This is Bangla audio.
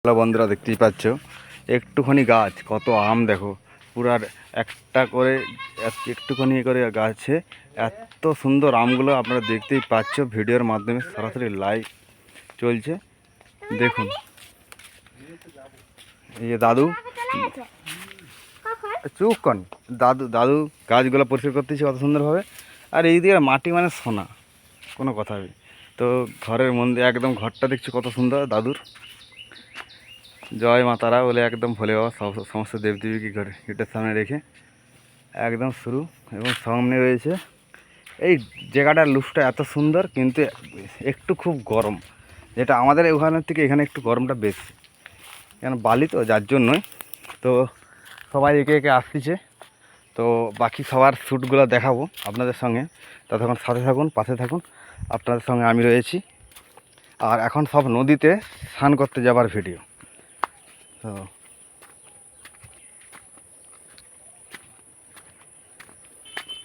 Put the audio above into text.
হ্যালো বন্ধুরা, দেখতেই পাচ্ছ একটুখানি গাছ, কত আম দেখো। পুরার একটা করে একটুখানি করে গাছে এত সুন্দর আমগুলো আপনারা দেখতেই পাচ্ছ। ভিডিওর মাধ্যমে সরাসরি লাইভ চলছে, দেখুন। এই যে দাদু, চুপ কন, দাদু দাদু গাছগুলো পরিষ্কার করতেছে কত সুন্দরভাবে। আর এই দিকে মাটি মানে সোনা, কোনো কথা নেই। তো ঘরের মধ্যে একদম ঘরটা দেখছি কত সুন্দর। দাদুর জয় মা তারা বলে একদম ভোলে বাবা সমস্ত দেবদেবীকে ঘরে গেটের সামনে রেখে একদম শুরু। এবং সামনে রয়েছে এই জায়গাটার লুকটা এত সুন্দর, কিন্তু একটু খুব গরম, যেটা আমাদের ওখানের থেকে এখানে একটু গরমটা বেশি, কেন বালি তো, যার জন্যই। তো সবাই একে একে আসতেছে, তো বাকি সবার শ্যুটগুলো দেখাবো আপনাদের সঙ্গে। ততক্ষণ সাথে থাকুন, পাশে থাকুন, আপনাদের সঙ্গে আমি রয়েছি। আর এখন সব নদীতে স্নান করতে যাবার ভিডিও। তো